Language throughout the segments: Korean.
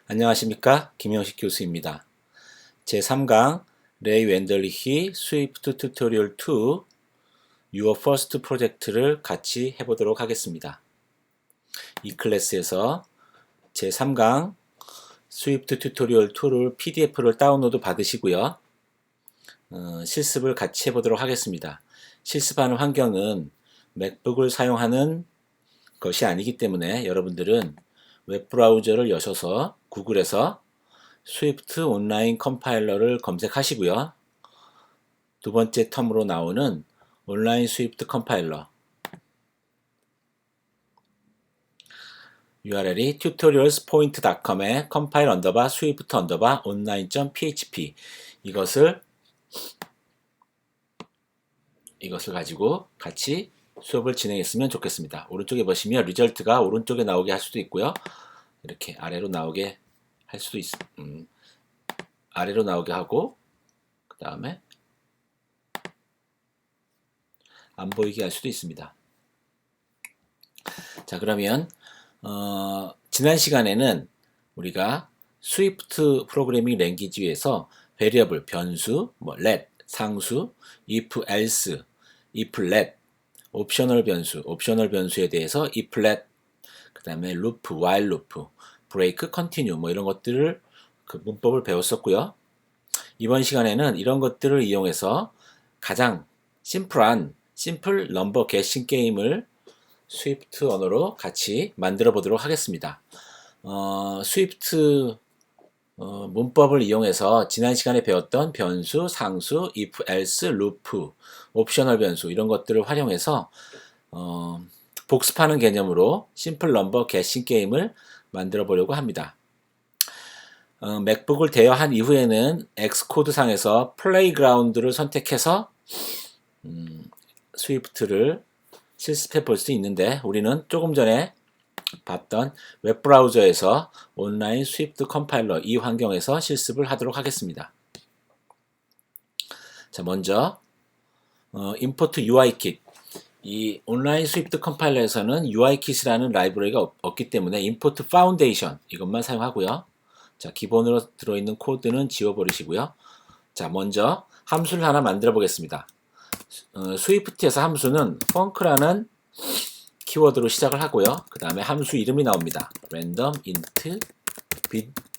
안녕하십니까, 김영식 교수입니다. 제3강 레이 웬들리히 스위프트 튜토리얼 2 Your First 프로젝트를 같이 해보도록 하겠습니다. 이 클래스에서 제3강 스위프트 튜토리얼 2를 PDF를 다운로드 받으시고요. 실습을 같이 해보도록 하겠습니다. 실습하는 환경은 맥북을 사용하는 것이 아니기 때문에 여러분들은 웹브라우저를 여셔서 구글에서 스위프트 온라인 컴파일러를 검색하시고요. 두 번째 텀으로 나오는 온라인 스위프트 컴파일러 URL이 tutorialspoint.com에 compile swift online.php 이것을 가지고 같이 수업을 진행했으면 좋겠습니다. 오른쪽에 보시면 리절트가 오른쪽에 나오게 할 수도 있고요. 이렇게 아래로 나오게 할 수도 아래로 나오게 하고 그 다음에 안 보이게 할 수도 있습니다. 자, 그러면 지난 시간에는 우리가 스위프트 프로그래밍 랭귀지에서 베리어블, 변수, let, 상수, if, else, if, let, 옵셔널 변수에 대해서 if, let, 그 다음에 loop, while loop, break, continue 이런 것들을 그 문법을 배웠었고요. 이번 시간에는 이런 것들을 이용해서 가장 심플 넘버 게싱 게임을 스위프트 언어로 같이 만들어 보도록 하겠습니다. 스위프트 문법을 이용해서 지난 시간에 배웠던 변수, 상수, if, else, loop, 옵셔널 변수 이런 것들을 활용해서 복습하는 개념으로 심플 넘버 게싱 게임을 만들어 보려고 합니다. 맥북을 대여한 이후에는 엑스코드 상에서 플레이그라운드를 선택해서 스위프트를 실습해 볼 수 있는데 우리는 조금 전에 봤던 웹브라우저에서 온라인 스위프트 컴파일러 이 환경에서 실습을 하도록 하겠습니다. 자, 먼저 import UIKit 이 온라인 스위프트 컴파일러에서는 UIKit이라는 라이브러리가 없기 때문에 import foundation 이것만 사용하고요. 자, 기본으로 들어있는 코드는 지워버리시고요. 자, 먼저 함수를 하나 만들어 보겠습니다. 스위프트에서 함수는 func라는 키워드로 시작을 하고요. 그 다음에 함수 이름이 나옵니다. random int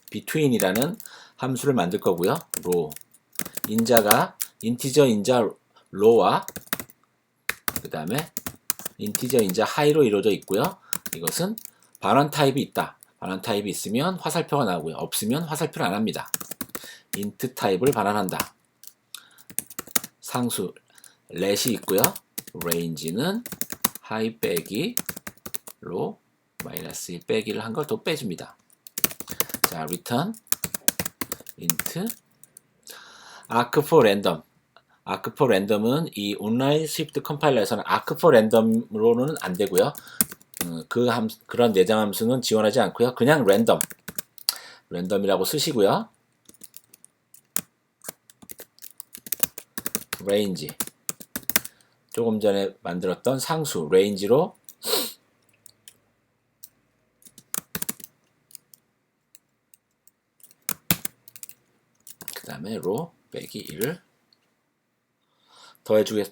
between이라는 함수를 만들 거고요. row 인자가 인티저 인자 low와 그 다음에 인티저 인자 high로 이루어져 있고요. 이것은 반환 타입이 있다. 반환 타입이 있으면 화살표가 나오고요. 없으면 화살표를 안 합니다. int 타입을 반환한다. 상수 let이 있고요. range는 high 빼기 low 마이너스 1 빼기를 한 걸 또 빼줍니다. 자, return int arc for random arc for random은 이 온라인 스위프트 컴파일러에서는 arc for random으로는 안 되고요. 그런 내장 함수는 지원하지 않고요. 그냥 랜덤이라고 쓰시고요. range 조금 전에 만들었던 상수 range로 그 다음에 row 빼기 1을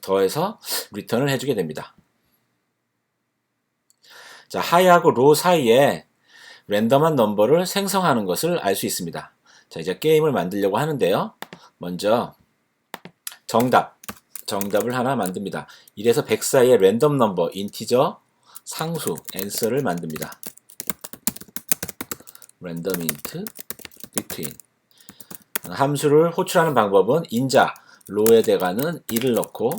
더해서 return을 해주게 됩니다. 자, high하고 low 사이에 랜덤한 넘버를 생성하는 것을 알 수 있습니다. 자, 이제 게임을 만들려고 하는데요. 먼저 정답을 하나 만듭니다. 1에서 100 사이의 랜덤 넘버, 인티저, 상수, answer를 만듭니다. random int between 함수를 호출하는 방법은 인자, low에다가는 1을 넣고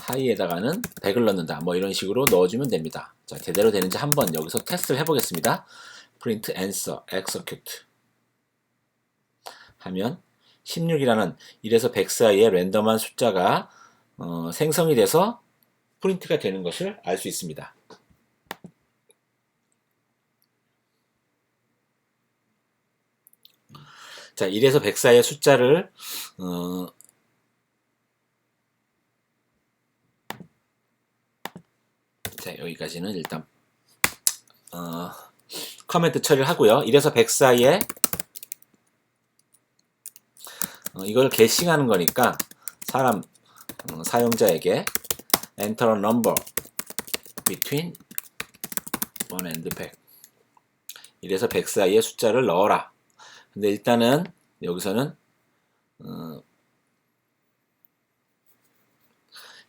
high에다가는 100을 넣는다. 뭐 이런 식으로 넣어주면 됩니다. 자, 제대로 되는지 한번 여기서 테스트를 해보겠습니다. print answer execute 하면 16이라는 1에서 100 사이의 랜덤한 숫자가 생성이 돼서 프린트가 되는 것을 알 수 있습니다. 자, 1에서 100 사이의 숫자를 자, 여기까지는 일단 커멘트 처리를 하고요. 1에서 100 사이의 이걸 게싱하는 거니까 사람 사용자에게 enter a number between 1 and 100 이래서 100 사이의 숫자를 넣어라. 근데 일단은 여기서는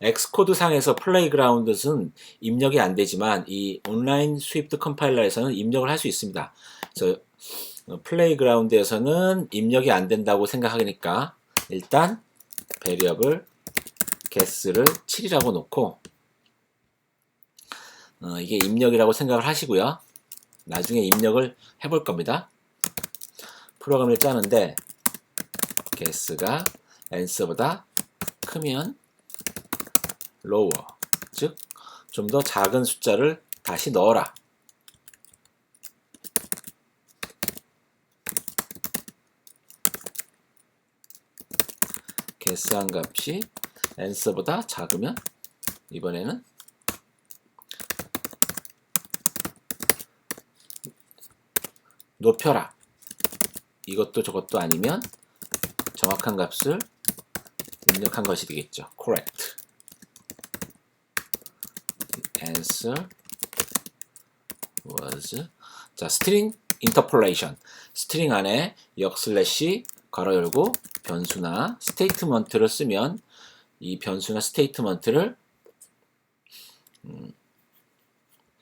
엑스코드 상에서 플레이그라운드는 입력이 안 되지만 이 온라인 스위프트 컴파일러에서는 입력을 할 수 있습니다. 그래서 플레이그라운드에서는 입력이 안 된다고 생각하니까 일단 베리어블 guess를 7이라고 놓고 이게 입력이라고 생각을 하시고요. 나중에 입력을 해볼 겁니다. 프로그램을 짜는데 guess가 answer보다 크면 lower, 즉 좀 더 작은 숫자를 다시 넣어라. guess한 값이 answer보다 작으면 이번에는 높여라. 이것도 저것도 아니면 정확한 값을 입력한 것이 되겠죠. correct. answer was 자, string interpolation. 스트링 안에 역슬래시 괄호 열고 변수나 스테이트먼트를 쓰면 이 변수나 스테이트먼트를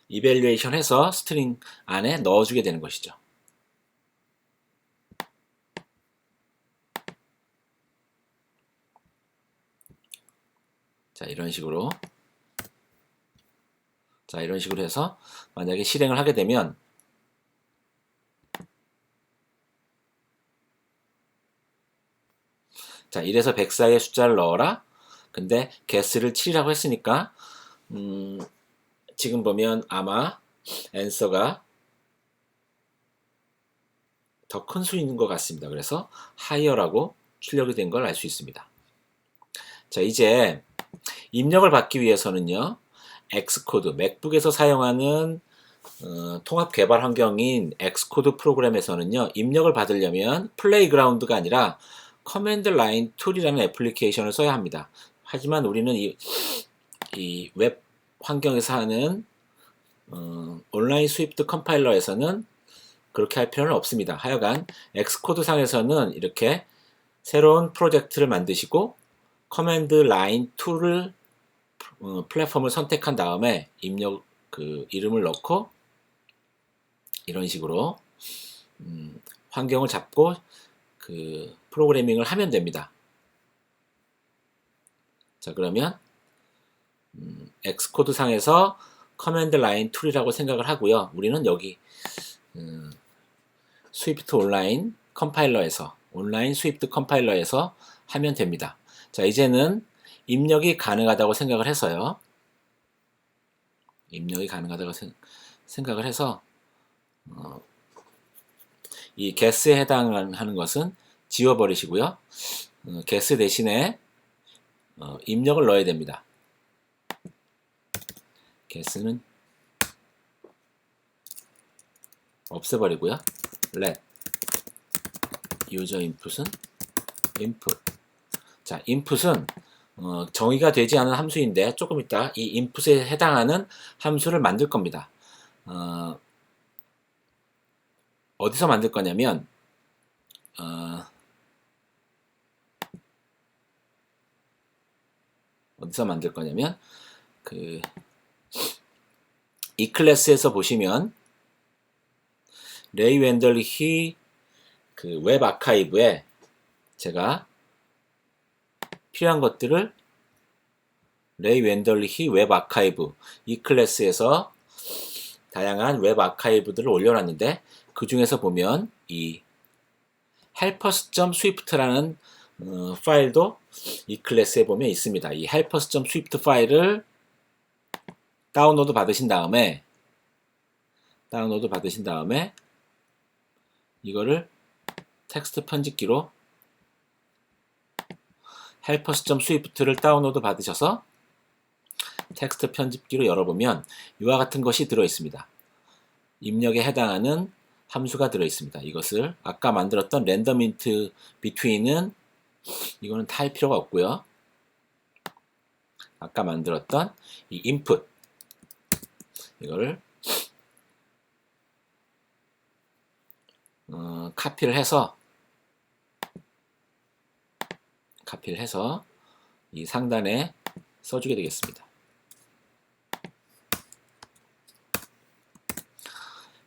이밸류에이션 해서 스트링 안에 넣어주게 되는 것이죠. 자, 이런 식으로 해서 만약에 실행을 하게 되면 자, 이래서 100 사이의 숫자를 넣어라. 근데 guess를 7이라고 했으니까 지금 보면 아마 answer가 더 큰 수인 것 같습니다. 그래서 higher라고 출력이 된 걸 알 수 있습니다. 자, 이제 입력을 받기 위해서는요. 엑스코드, 맥북에서 사용하는 통합 개발 환경인 엑스코드 프로그램에서는요. 입력을 받으려면 플레이그라운드가 아니라 커맨드 라인 툴이라는 애플리케이션을 써야 합니다. 하지만 우리는 이 웹 환경에서 하는 온라인 스위프트 컴파일러에서는 그렇게 할 필요는 없습니다. 하여간 엑스코드 상에서는 이렇게 새로운 프로젝트를 만드시고 커맨드 라인 툴을 플랫폼을 선택한 다음에 입력 이름을 넣고 이런 식으로 환경을 잡고 프로그래밍을 하면 됩니다. 자, 그러면 엑스코드 상에서 커맨드 라인 툴이라고 생각을 하고요. 우리는 여기 스위프트 온라인 스위프트 컴파일러에서 하면 됩니다. 자, 이제는 입력이 가능하다고 생각을 해서요. 입력이 가능하다고 생각을 해서 이 guess에 해당하는 것은 지워버리시고요. guess 대신에 입력을 넣어야 됩니다. guess는 없애버리고요. let user input은 input. 자, input은 정의가 되지 않은 함수인데 조금 이따 이 input에 해당하는 함수를 만들 겁니다. 어디서 만들 거냐면 이 클래스에서 보시면 레이 웬덜히 웹 아카이브에 제가 필요한 것들을 레이 웬덜히 웹 아카이브 이 클래스에서 다양한 웹 아카이브들을 올려놨는데 그 중에서 보면 이 helpers.swift라는 파일도 이 클래스에 보면 있습니다. 이 helpers.swift 파일을 다운로드 받으신 다음에 이거를 텍스트 편집기로 helpers.swift를 다운로드 받으셔서 텍스트 편집기로 열어보면 이와 같은 것이 들어있습니다. 입력에 해당하는 함수가 들어있습니다. 이것을 아까 만들었던 randomInt between은 이거는 다 할 필요가 없고요. 아까 만들었던 이 input 이거를 카피를 해서 이 상단에 써주게 되겠습니다.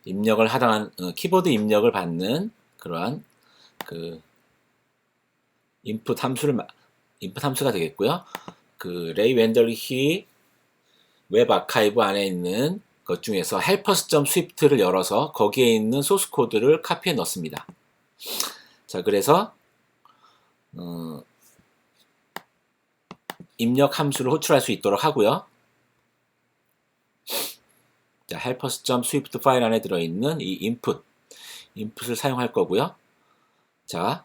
입력을 하다한 키보드 입력을 받는 그러한 그 인풋 함수가 되겠고요. 그 레이 웬더리히 웹 아카이브 안에 있는 것 중에서 helpers.swift를 열어서 거기에 있는 소스 코드를 카피해 넣습니다. 자, 그래서 입력 함수를 호출할 수 있도록 하고요. 자, helpers.swift 파일 안에 들어있는 이 input을 사용할 거고요. 자,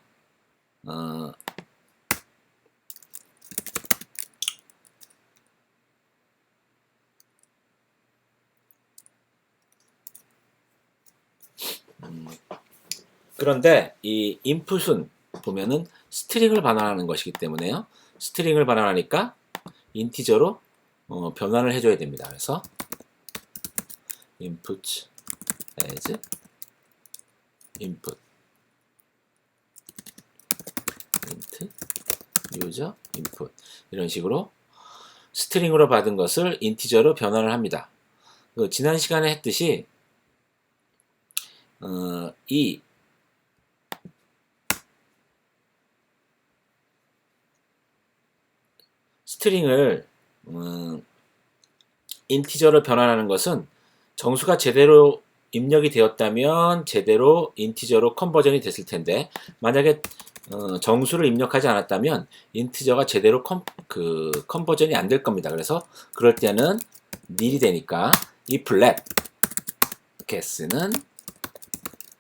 그런데 이 input은 보면은 스트링을 반환하는 것이기 때문에요. 스트링을 반환하니까 인티저로 변환을 해줘야 됩니다. 그래서 input as input int user input 이런 식으로 스트링으로 받은 것을 인티저로 변환을 합니다. 지난 시간에 했듯이 이 스트링을 인티저로 변환하는 것은 정수가 제대로 입력이 되었다면 제대로 인티저로 컨버전이 됐을 텐데, 만약에 정수를 입력하지 않았다면 인티저가 제대로 컨버전이 안 될 겁니다. 그래서 그럴 때는 nil이 되니까 if let guess는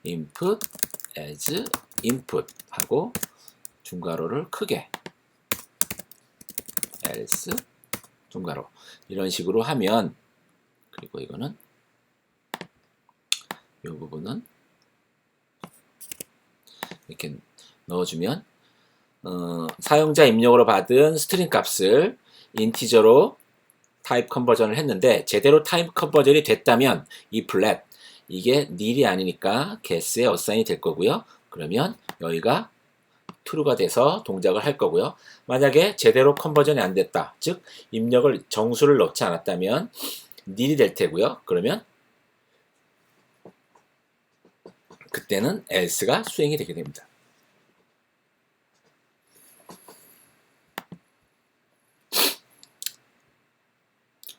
input as input 하고 중괄호를 크게 else 중괄호 이런 식으로 하면, 그리고 이거는 이 부분은 이렇게 넣어주면 사용자 입력으로 받은 스트링 값을 인티저로 타입 컨버전을 했는데 제대로 타입 컨버전이 됐다면 이 flat 이게 nil이 아니니까 guess에 어사인이 될 거고요. 그러면 여기가 true가 돼서 동작을 할 거고요. 만약에 제대로 컨버전이 안 됐다, 즉 입력을 정수를 넣지 않았다면 nil이 될 테고요. 그러면 그때는 else가 수행이 되게 됩니다.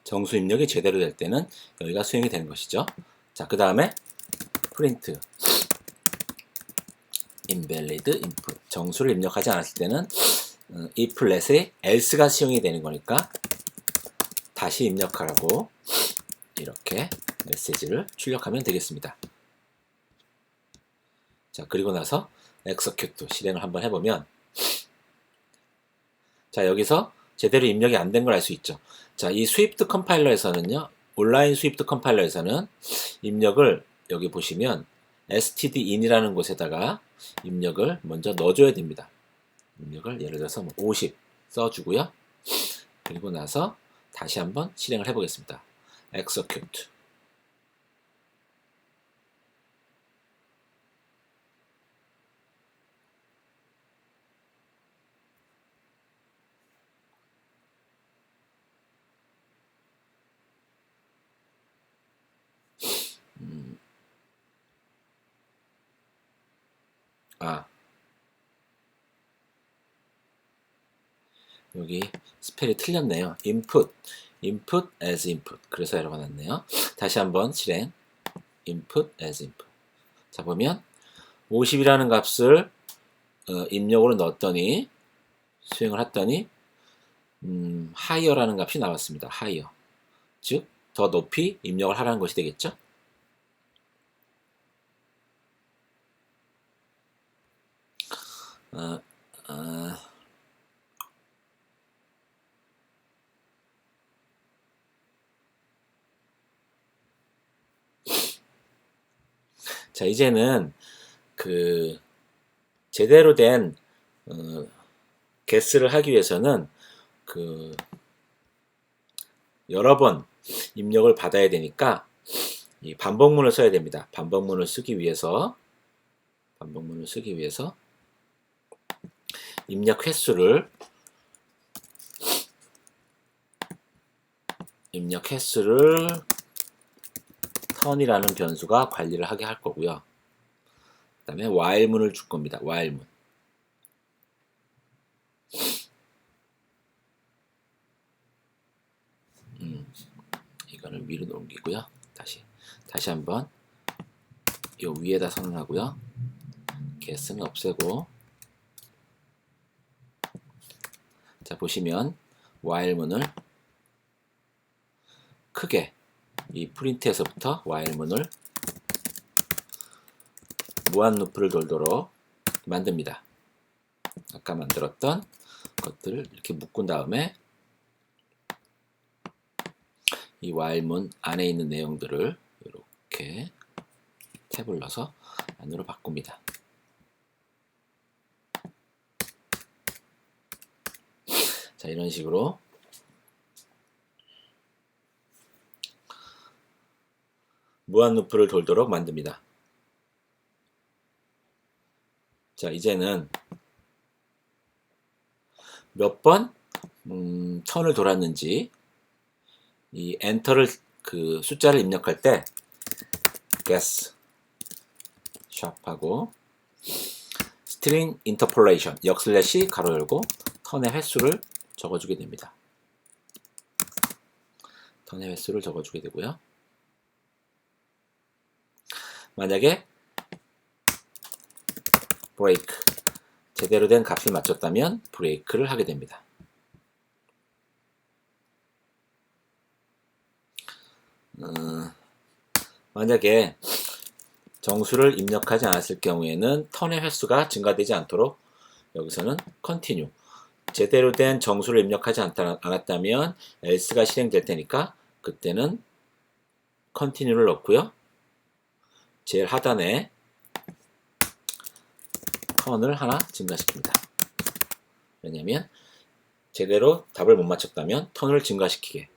정수 입력이 제대로 될 때는 여기가 수행이 되는 것이죠. 자, 그 다음에 print invalid input 정수를 입력하지 않았을 때는 if let에 else가 수행이 되는 거니까 다시 입력하라고 이렇게 메시지를 출력하면 되겠습니다. 자, 그리고 나서 execute 실행을 한번 해보면, 자, 여기서 제대로 입력이 안 된 걸 알 수 있죠. 자, 이 스위프트 컴파일러에서는요, 온라인 스위프트 컴파일러에서는 입력을 여기 보시면 stdin이라는 곳에다가 입력을 먼저 넣어줘야 됩니다. 입력을 예를 들어서 50 써주고요. 그리고 나서 다시 한번 실행을 해보겠습니다. execute. 여기 스펠이 틀렸네요. input as input. 그래서 에러가 났네요. 다시 한번 실행. input as input. 자, 보면 50이라는 값을 입력으로 넣었더니 수행을 했더니 higher라는 값이 나왔습니다. higher. 즉, 더 높이 입력을 하라는 것이 되겠죠. 자, 이제는 제대로 된 guess를 하기 위해서는 그 여러 번 입력을 받아야 되니까 이 반복문을 써야 됩니다. 반복문을 쓰기 위해서 입력 횟수를 턴이라는 변수가 관리를 하게 할 거고요. 그 다음에 while문을 줄 겁니다. while문. 이거를 위로 넘기고요. 다시 한번 요 위에다 선언하고요. guess는 없애고, 자 보시면 while문을 크게 이 프린트에서부터 while문을 무한 루프를 돌도록 만듭니다. 아까 만들었던 것들을 이렇게 묶은 다음에 이 while문 안에 있는 내용들을 이렇게 탭을 넣어서 안으로 바꿉니다. 자, 이런 식으로 무한 루프를 돌도록 만듭니다. 자, 이제는 몇 번 턴을 돌았는지 이 엔터를 그 숫자를 입력할 때 guess 샵하고 string interpolation 역슬래시 가로 열고 턴의 횟수를 적어주게 됩니다. 턴의 횟수를 적어주게 되고요. 만약에 break 제대로 된 값을 맞췄다면 브레이크를 하게 됩니다. 만약에 정수를 입력하지 않았을 경우에는 턴의 횟수가 증가되지 않도록 여기서는 continue 제대로 된 정수를 입력하지 않았다면 else가 실행될 테니까 그때는 continue를 넣고요. 제일 하단에 턴을 하나 증가시킵니다. 왜냐하면 제대로 답을 못 맞췄다면 턴을 증가시키게,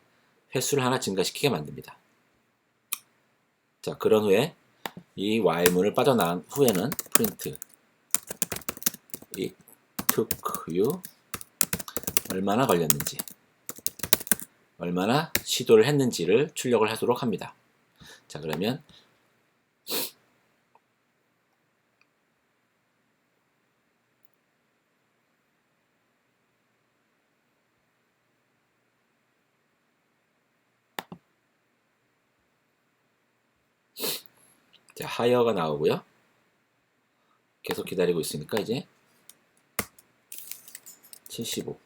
횟수를 하나 증가시키게 만듭니다. 자, 그런 후에 이 while문을 빠져나간 후에는 print it took you 얼마나 걸렸는지, 얼마나 시도를 했는지를 출력을 하도록 합니다. 자, 그러면 자, higher가 나오고요. 계속 기다리고 있으니까 이제 75.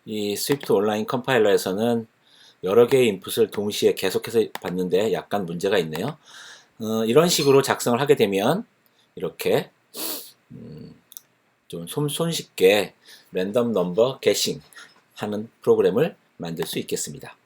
이 스위프트 온라인 컴파일러에서는 여러 개의 인풋을 동시에 계속해서 받는데 약간 문제가 있네요. 이런 식으로 작성을 하게 되면 이렇게 좀 손쉽게 랜덤 넘버 게싱 하는 프로그램을 만들 수 있겠습니다.